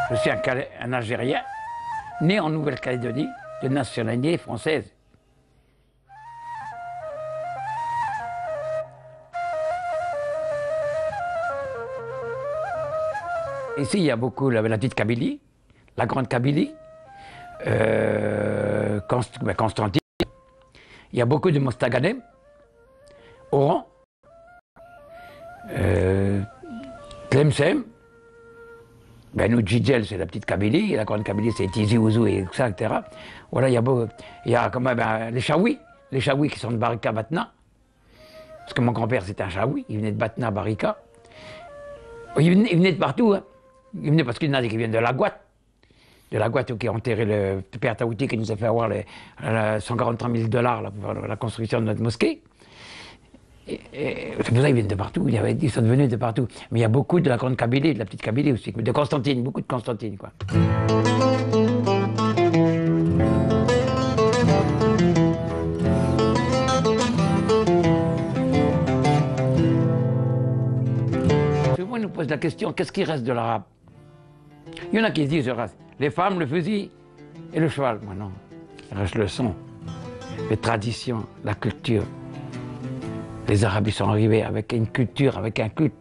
Je suis un Algérien, né en Nouvelle-Calédonie, de nationalité française. Ici, il y a beaucoup la petite Kabylie, la grande Kabylie, Constantine. Il y a beaucoup de Mostaganem, Oran, Tlemcen. Ben, nous, Djidjel, c'est la petite Kabylie, et la grande Kabylie, c'est Tizi Ouzou et tout ça, etc. Voilà, il y a quand même les Chaouis qui sont de Barika Batna. Parce que mon grand-père, c'était un Chaoui, il venait de Batna, Barika. Il venait de partout, hein. Il venait parce qu'il y en a qui viennent de la Guatte qui a enterré le père Taouti qui nous a fait avoir les 143 000 $ là, pour la construction de notre mosquée. C'est pour ça qu'ils viennent de partout, ils sont venus de partout. Mais il y a beaucoup de la grande Kabylie, de la petite Kabylie aussi, de Constantine, beaucoup de Constantine, quoi. Souvent, ils nous posent la question, qu'est-ce qui reste de l'arabe? Il y en a qui disent, les femmes, le fusil et le cheval. Moi non, il reste le son, les traditions, la culture. Les Arabes, ils sont arrivés avec une culture, avec un culte.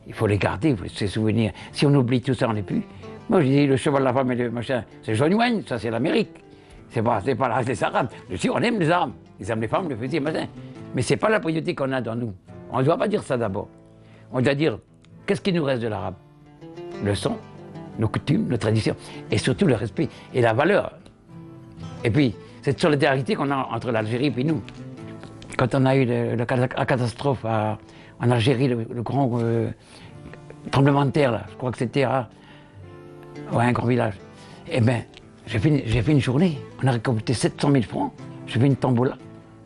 Il faut les garder, ces souvenirs. Si on oublie tout ça, on n'est plus. Moi, je dis, le cheval, la femme et le machin, c'est John Wayne, ça c'est l'Amérique. C'est pas les Arabes. Si on aime les Arabes, ils aiment les femmes, le fusil, machin. Mais c'est pas la priorité qu'on a dans nous. On ne doit pas dire ça d'abord. On doit dire, qu'est-ce qui nous reste de l'arabe? Le son, nos coutumes, nos traditions, et surtout le respect et la valeur. Et puis, cette solidarité qu'on a entre l'Algérie et nous. Quand on a eu la catastrophe en Algérie, le grand tremblement de terre, là, je crois que c'était un grand village, eh bien, j'ai fait une journée, on a récolté 700 000 francs, j'ai fait une tombola,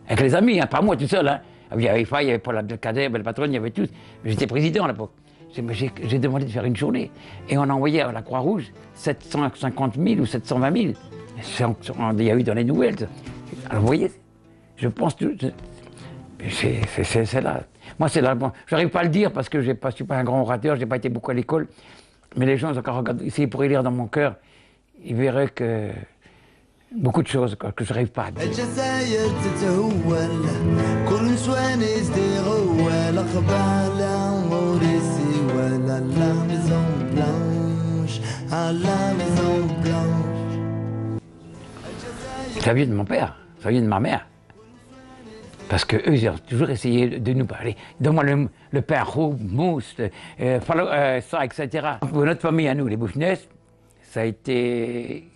avec les amis, hein, pas moi tout seul. Hein. Il y avait Faye, il y avait Paul Abdelkader, le patron, il y avait tous, j'étais président à l'époque. J'ai demandé de faire une journée, et on a envoyé à la Croix-Rouge 750 000 ou 720 000. Il y a eu dans les nouvelles. Alors vous voyez, je pense tout. C'est là. Moi, c'est là. Bon, je n'arrive pas à le dire parce que je ne suis pas un grand orateur, je n'ai pas été beaucoup à l'école. Mais les gens, quand s'ils pourraient lire dans mon cœur, ils verraient que beaucoup de choses que je n'arrive pas à dire. Ça vient de mon père, ça vient de ma mère. Parce qu'eux, ils ont toujours essayé de nous parler. Donne-moi le pain roux, mousse, ça, etc. Pour notre famille, à nous, les Bouffnès, ça a été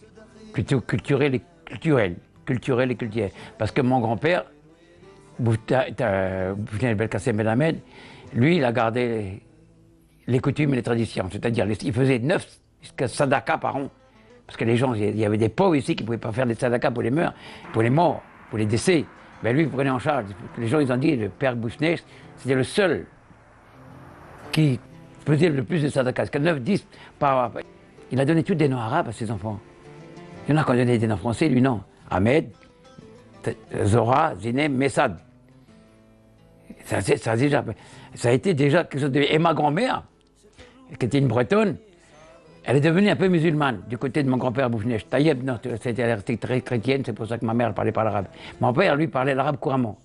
plutôt culturel et culturel. Parce que mon grand-père, Bouffnès Belkacem Ben Ahmed, lui, il a gardé les coutumes et les traditions. C'est-à-dire, il faisait 9 sadakas par an. Parce que les gens, il y avait des pauvres ici qui ne pouvaient pas faire des sadakas pour les morts, pour les décès. Ben lui, il prenait en charge. Les gens, ils ont dit, le père Bouffnès, c'était le seul qui faisait le plus de sadakas. 9, 10 par... Il a donné tous des noms arabes à ses enfants. Il y en a qui ont donné des noms français, lui non. Ahmed, Zora, Zinem, Messad. Ça a été déjà quelque chose de... Et ma grand-mère, qui était une Bretonne, elle est devenue un peu musulmane, du côté de mon grand-père Bouffnès. Taïeb, non, elle restait très chrétienne, c'est pour ça que ma mère ne parlait pas l'arabe. Mon père, lui, parlait l'arabe couramment.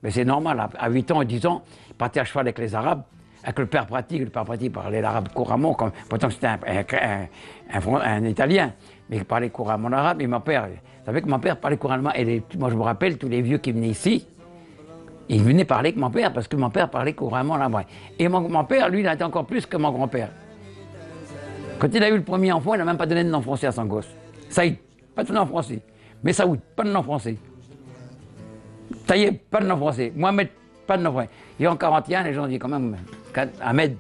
Mais c'est normal, à 8 ans et 10 ans, il partait à cheval avec les Arabes, avec le père pratique parlait l'arabe couramment, pourtant c'était un Italien, mais il parlait couramment l'arabe. Et mon père, vous savez que mon père parlait couramment, et moi je me rappelle, tous les vieux qui venaient ici, ils venaient parler avec mon père, parce que mon père parlait couramment l'arabe. Et mon père, lui, il a été encore plus que mon grand-père. Quand il a eu le premier enfant, il n'a même pas donné de nom français à son gosse. Saïd, pas de nom français. Messaoud, pas de nom français. Taïeb, pas de nom français. Mohamed, pas de nom français. Et en 41, les gens disent quand même, Ahmed,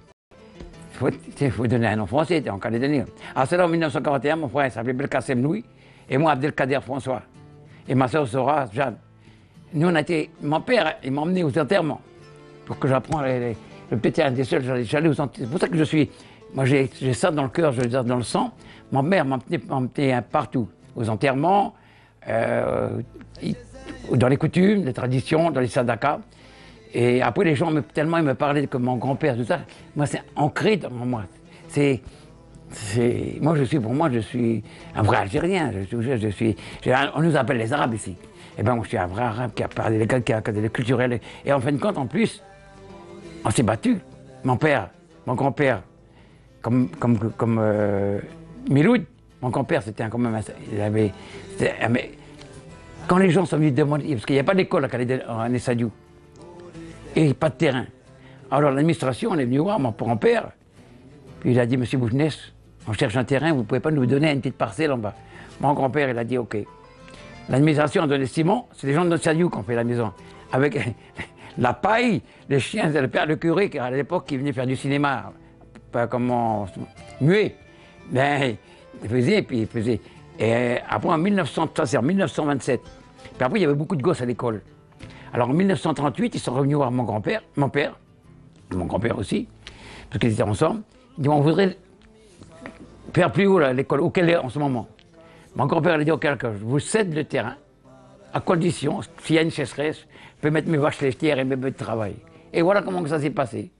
il faut donner un nom français, t'es en Calédonie. Alors c'est là en 1941, mon frère s'appelait Belkacem Louis, et moi Abdelkader François. Et ma soeur Sora, Jeanne. Nous on a été, mon père, il m'a emmené aux enterrements, pour que j'apprends le petit un des seuls, j'allais aux enterrements. C'est pour ça que je suis... Moi, j'ai ça dans le cœur, je veux dire, dans le sang. Ma mère m'emmenait partout, aux enterrements, dans les coutumes, les traditions, dans les sadakas. Et après, les gens, tellement ils me parlaient que mon grand-père, tout ça, moi, c'est ancré dans moi. C'est Moi, pour moi, je suis un vrai Algérien. On nous appelle les Arabes ici. Et ben, moi, je suis un vrai Arabe qui a parlé, qui a des culturels. Et en fin de compte, en plus, on s'est battu. Mon père, mon grand-père, comme Miloud, mon grand-père, c'était quand même. Mais quand les gens sont venus demander, parce qu'il n'y a pas d'école à Nessadiou, et pas de terrain. Alors l'administration, on est venu voir mon grand-père, puis il a dit, Monsieur Bouchnès, on cherche un terrain, vous ne pouvez pas nous donner une petite parcelle en bas. Mon grand-père, il a dit, OK. L'administration a donné ciment, c'est les gens de Nessadiou qui ont fait la maison. Avec la paille, les chiens, le père le curé, qui à l'époque, qui venait faire du cinéma, pas comment, muet. Ben, il faisait, puis il faisait. Et après, en 1927, puis après, il y avait beaucoup de gosses à l'école. Alors en 1938, ils sont revenus voir mon grand-père, mon père, mon grand-père aussi, parce qu'ils étaient ensemble. Ils disent, on voudrait faire plus haut l'école, auquel est en ce moment. Mon grand-père a dit, OK, je vous cède le terrain, à condition, s'il y a une sécheresse, je peux mettre mes vaches laitières et mes bœufs de travail. Et voilà comment ça s'est passé.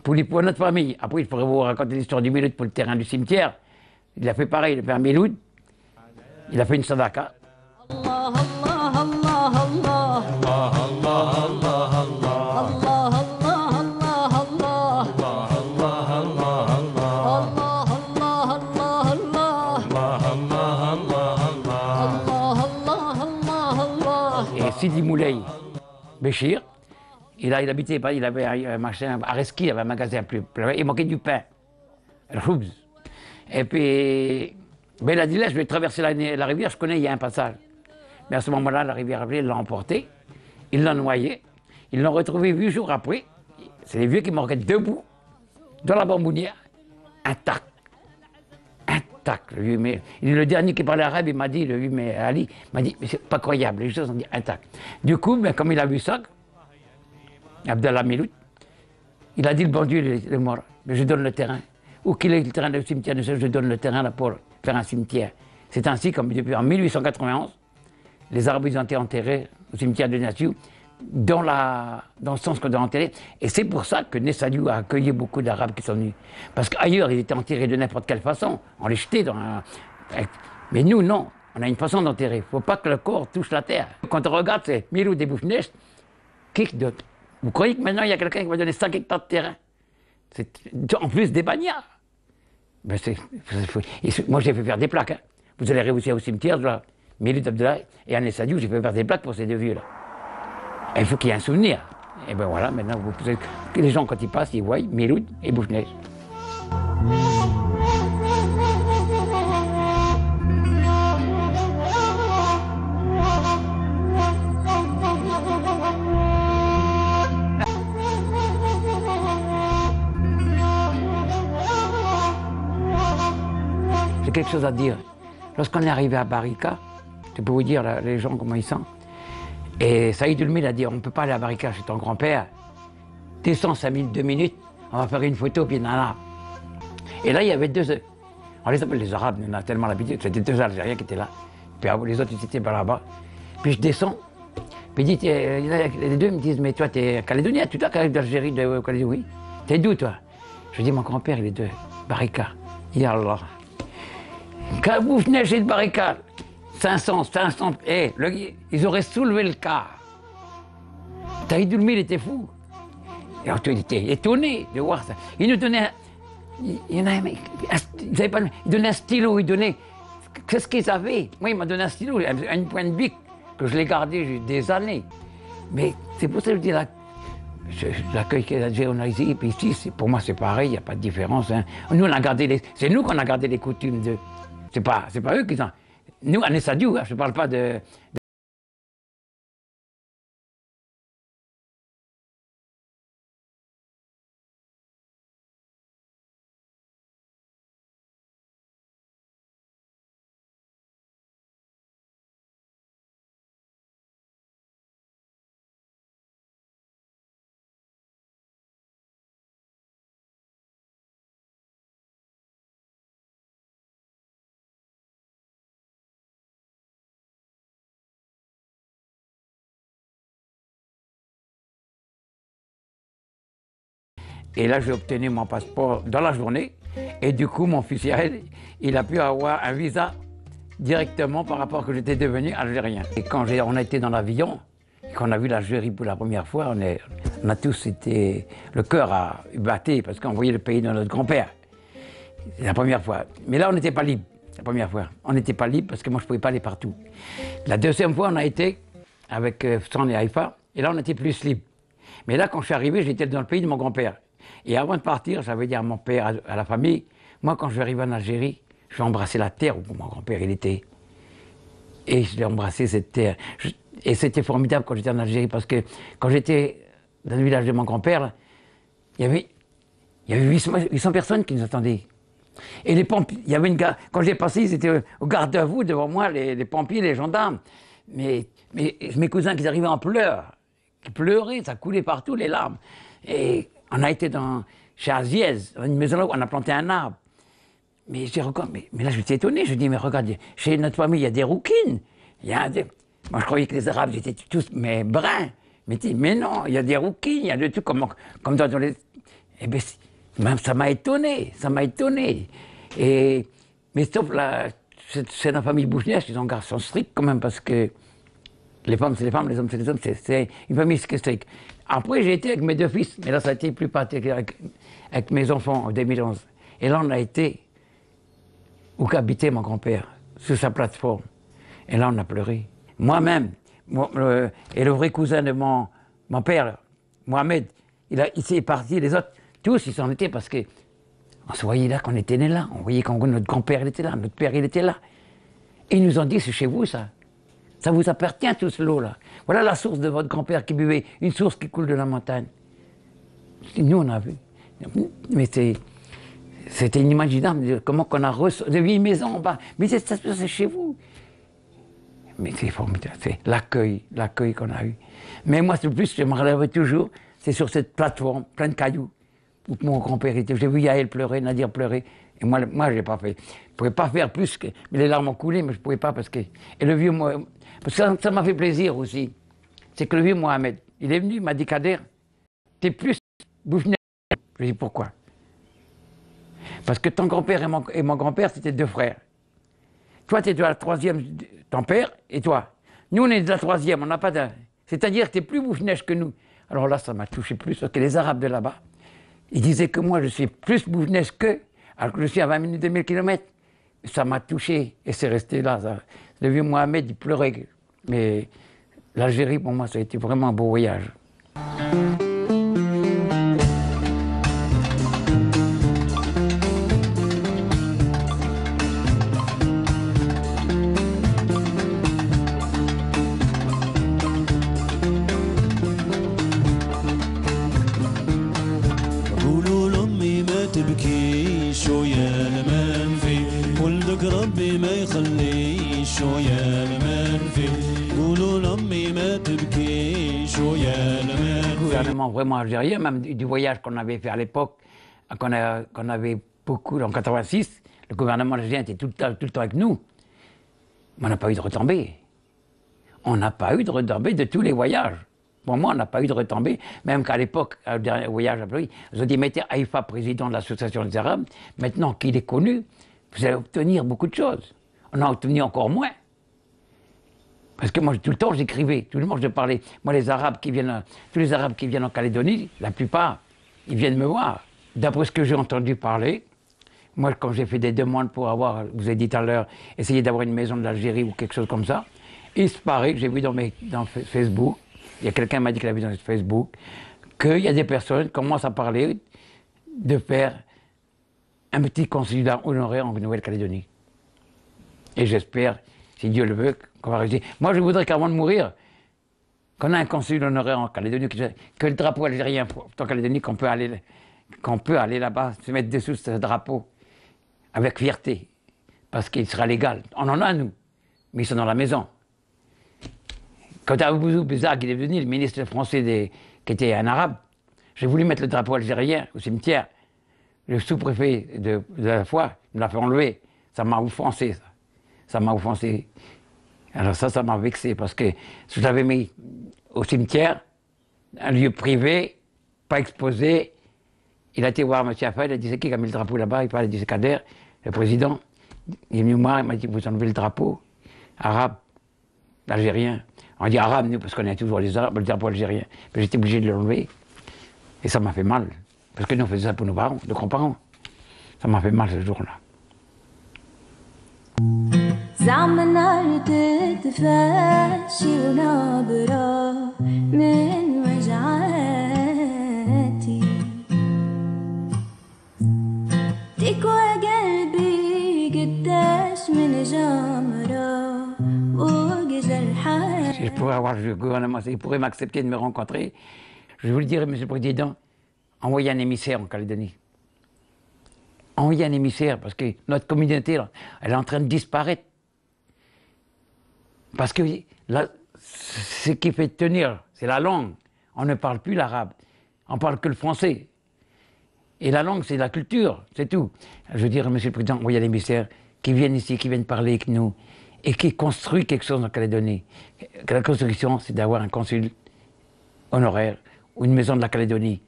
Pour notre famille, après, il faudrait vous raconter l'histoire du Miloud pour le terrain du cimetière. Il a fait pareil, il a fait un Miloud, il a fait une sadaka. Et Sidi Moulay Béchir, il habitait, il avait un machin à Reski, il avait un magasin plus plein, il manquait du pain, le khoubz. Et puis, ben il a dit là, je vais traverser la rivière, je connais, il y a un passage. Mais à ce moment-là, la rivière l'a emporté, il l'a noyé, ils l'ont retrouvé 8 jours après. C'est les vieux qui manquaient debout, dans la bambounière, intact. Intact, le vieux, mais le dernier qui parlait arabe, il m'a dit, le vieux, mais Ali, m'a dit, mais c'est pas croyable, les choses ont dit intact. Du coup, ben, comme il a vu ça, Abdallah Miloud, il a dit, le bon Dieu, il est mort, mais je donne le terrain. Où qu'il est le terrain du cimetière, je donne le terrain là pour faire un cimetière. C'est ainsi, comme depuis en 1891, les Arabes ils ont été enterrés au cimetière de Nessadiou, dans le sens qu'on doit enterrer. Et c'est pour ça que Nessadiou a accueilli beaucoup d'Arabes qui sont venus. Parce qu'ailleurs, ils étaient enterrés de n'importe quelle façon. On les jetait dans un... Mais nous, non. On a une façon d'enterrer. Il ne faut pas que le corps touche la terre. Quand on regarde, c'est Miloud et Bouchnès, qui d'autre? Vous croyez que maintenant, il y a quelqu'un qui va donner 5 hectares de terrain? C'est en plus des bagnards. Ben moi, j'ai fait faire des plaques. Hein. Vous allez réussir au cimetière, là, Miloud Abdallah et à Nessadiou, j'ai fait faire des plaques pour ces deux vieux-là. Et il faut qu'il y ait un souvenir. Et ben voilà, maintenant, les gens, quand ils passent, ils voient Miloud et Bouchnès. J'ai quelque chose à dire. Lorsqu'on est arrivé à Barika, je peux vous dire les gens comment ils sont. Et Saïd Oulmil a dit, on ne peut pas aller à Barika chez ton grand-père. Descends 5 minutes, 2 minutes, on va faire une photo, puis nana. Et là, il y avait deux, on les appelle les Arabes, on a tellement l'habitude, c'était 2 Algériens qui étaient là. Puis les autres, ils étaient là-bas. Puis je descends, puis il dit, les deux me disent, mais toi, t'es calédonien, tu t'es d'Algérie, de Calédonie, oui. T'es d'où, toi? Je dis, mon grand-père, il est de Barika. Yallah. Quand vous venez chez le Barika, 500, ils auraient soulevé le cas. Saïd Oulmil était fou. Et il était étonné de voir ça. Il nous donnait, il donnait un stylo, il donnait, qu'est-ce qu'ils avaient? Moi, il m'a donné un stylo, une pointe de bic, que je l'ai gardé des années. Mais c'est pour ça que je dis, l'accueil qu'on a ici, et puis ici, pour moi, c'est pareil, il n'y a pas de différence. Hein. Nous, c'est nous qu'on a gardé les coutumes de... C'est pas eux qui ont... Nous, à Nessadiou, hein, je ne parle pas de... Et là, j'ai obtenu mon passeport dans la journée. Et du coup, mon fils Yael, il a pu avoir un visa directement par rapport que j'étais devenu algérien. Et quand on a été dans l'avion, et qu'on a vu l'Algérie pour la première fois, on a tous été, le cœur a battu parce qu'on voyait le pays de notre grand-père. C'est la première fois. Mais là, on n'était pas libre, la première fois. On n'était pas libre parce que moi, je ne pouvais pas aller partout. La deuxième fois, on a été avec Stan et Haïfa, et là, on était plus libre. Mais là, quand je suis arrivé, j'étais dans le pays de mon grand-père. Et avant de partir, j'avais dit à mon père, à la famille, moi, quand je vais arriver en Algérie, je vais embrasser la terre où mon grand-père il était. Et je l'ai embrassé cette terre. Et c'était formidable quand j'étais en Algérie, parce que quand j'étais dans le village de mon grand-père, il y avait 800 personnes qui nous attendaient. Et les pompiers, il y avait une gare, quand j'ai passé, ils étaient au garde-à-vous devant moi, les pompiers, les gendarmes. Mais mes cousins qui arrivaient en pleurs, qui pleuraient, ça coulait partout, les larmes. Et on a été chez Aziez, dans une maison là où on a planté un arbre. Mais là, je suis étonné, je dis, mais regarde, chez notre famille, il y a des rouquines. Moi, je croyais que les Arabes étaient tous bruns. Mais non, il y a des rouquines, il y a des trucs comme dans les... Eh bien, ça m'a étonné, ça m'a étonné. Mais sauf là, c'est la famille Bouchnech, ils ont un garçon strict quand même, parce que les femmes, c'est les femmes, les hommes, c'est les hommes, c'est une famille stricte. Après, j'ai été avec mes deux fils, mais là, ça a été plus particulier avec mes enfants en 2011. Et là, on a été où habitait mon grand-père, sur sa plateforme. Et là, on a pleuré. Moi-même, et le vrai cousin de mon père, Mohamed, il s'est parti, les autres, tous, ils s'en étaient parce que on se voyait là qu'on était nés là. On voyait quand notre grand-père, il était là, notre père, il était là. Et ils nous ont dit, c'est chez vous, ça. Ça vous appartient, tout ce lot-là. Voilà la source de votre grand-père qui buvait, une source qui coule de la montagne. Nous, on a vu. Mais c'était inimaginable, comment qu'on a reçu de vieilles maisons en bas. Mais c'est chez vous. Mais c'est formidable, c'est l'accueil qu'on a eu. Mais moi, le plus, je me relèverai toujours, c'est sur cette plateforme, plein de cailloux, où mon grand-père était. J'ai vu Yael pleurer, Nadir pleurer, et moi je ne l'ai pas fait. Je ne pouvais pas faire plus que... Mais les larmes ont coulé, mais je ne pouvais pas parce que... Et le vieux Mohamed, parce que ça m'a fait plaisir aussi, c'est que le vieux Mohamed, il est venu, il m'a dit, Kader, t'es plus Bouchnech. Je lui ai dit, pourquoi? Parce que ton grand-père et mon grand-père, c'était deux frères. Toi, tu es de la troisième, ton père et toi. Nous, on est de la troisième, on n'a pas d'un... C'est-à-dire que tu es plus Bouchnech que nous. Alors là, ça m'a touché plus, parce que les Arabes de là-bas, ils disaient que moi, je suis plus Bouchnech qu'eux, alors que je suis à 20 minutes de 1000 km. Ça m'a touché, et c'est resté là. Ça. Le vieux Mohamed, il pleurait. Mais l'Algérie, pour moi, ça a été vraiment un beau voyage. Gouvernement vraiment algérien, même du voyage qu'on avait fait à l'époque, qu'on avait beaucoup en 86, le gouvernement algérien était tout le temps avec nous. Mais on n'a pas eu de retombées. On n'a pas eu de retombées de tous les voyages. Pour moi, on n'a pas eu de retombées, même qu'à l'époque, au dernier voyage à Paris, ils ont dit, mettez Haïfa, président de l'association des Arabes, maintenant qu'il est connu, vous allez obtenir beaucoup de choses. On a obtenu encore moins. Parce que moi, tout le temps, j'écrivais, tout le monde, je parlais. Moi, tous les Arabes qui viennent en Calédonie, la plupart, ils viennent me voir. D'après ce que j'ai entendu parler, moi, quand j'ai fait des demandes pour avoir, vous avez dit tout à l'heure, essayer d'avoir une maison de l'Algérie ou quelque chose comme ça, il se paraît que j'ai vu dans Facebook, il y a quelqu'un qui m'a dit qu'il a vu dans Facebook, qu'il y a des personnes qui commencent à parler de faire un petit consulat honoraire en Nouvelle-Calédonie. Et j'espère, si Dieu le veut, qu'on va réussir. Moi, je voudrais qu'avant de mourir, qu'on ait un consul honoraire en Calédonie, que le drapeau algérien en Calédonie, qu'on peut aller là-bas, se mettre dessous ce drapeau, avec fierté, parce qu'il sera légal. On en a, nous, mais ils sont dans la maison. Quand Abouzou Bézard, qui est devenu le ministre français qui était un arabe, j'ai voulu mettre le drapeau algérien au cimetière. Le sous-préfet de la foi me l'a fait enlever. Ça m'a offensé, ça. Ça m'a offensé. Alors ça m'a vexé, parce que je l'avais mis au cimetière, un lieu privé, pas exposé, Il a été voir M. Affel, il a dit c'est qui a mis le drapeau là-bas? Il parlait, il dit c'est Kader, le président. Il est venu voir, il m'a dit vous enlevez le drapeau arabe, algérien. On dit arabe, nous, parce qu'on est toujours les arabes, le drapeau algérien. Mais j'étais obligé de l'enlever. Et ça m'a fait mal. Parce que nous, on faisait ça pour nos parents, nos grands-parents. Ça m'a fait mal ce jour-là. Si je pourrais avoir le gouvernement, il pourrait m'accepter de me rencontrer. Je vous le dirais, Monsieur le Président, envoyez un émissaire en Calédonie. Envoyez un émissaire, parce que notre communauté, là, elle est en train de disparaître. Parce que là, ce qui fait tenir, c'est la langue. On ne parle plus l'arabe, on parle que le français. Et la langue, c'est la culture, c'est tout. Je veux dire, Monsieur le Président, envoyez un émissaire qui vienne ici, qui vienne parler avec nous, et qui construit quelque chose en Calédonie. La construction, c'est d'avoir un consul honoraire, ou une maison de la Calédonie.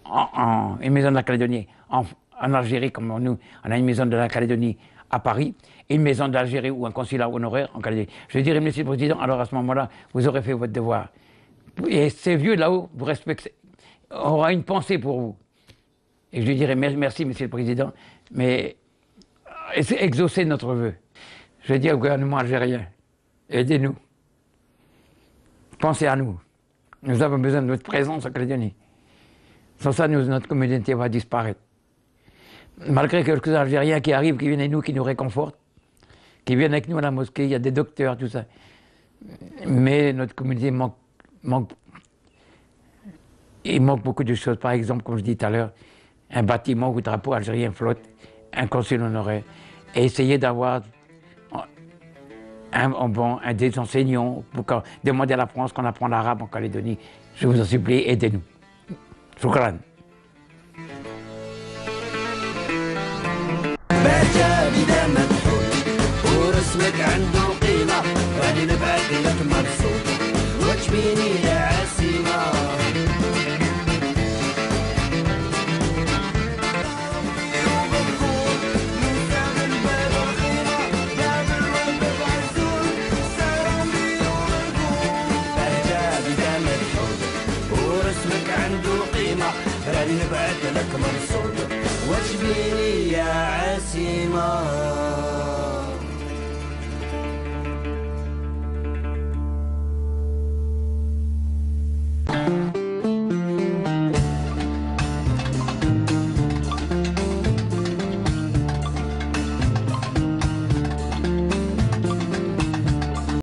Une maison de la Calédonie en Algérie, comme nous, on a une maison de la Calédonie à Paris, et une maison d'Algérie ou un consulat honoraire en Calédonie. Je dirais, Monsieur le Président, alors à ce moment-là, vous aurez fait votre devoir. Et ces vieux là-haut, vous respectez, aura une pensée pour vous. Et je lui dirais, merci, Monsieur le Président, mais exaucez notre vœu. Je dis au gouvernement algérien, aidez-nous. Pensez à nous. Nous avons besoin de votre présence en Calédonie. Sans ça, notre communauté va disparaître. Malgré quelques Algériens qui arrivent, qui viennent à nous, qui nous réconfortent, qui viennent avec nous à la mosquée, il y a des docteurs, tout ça. Mais notre communauté il manque beaucoup de choses. Par exemple, comme je dis tout à l'heure, un bâtiment où le drapeau algérien flotte, un consul honoraire, et essayer d'avoir des enseignants pour demander à la France qu'on apprend l'arabe en Calédonie. Je vous en supplie, aidez-nous. Shukran. راني نبعث لك منصور وتبيني يا عسيمة.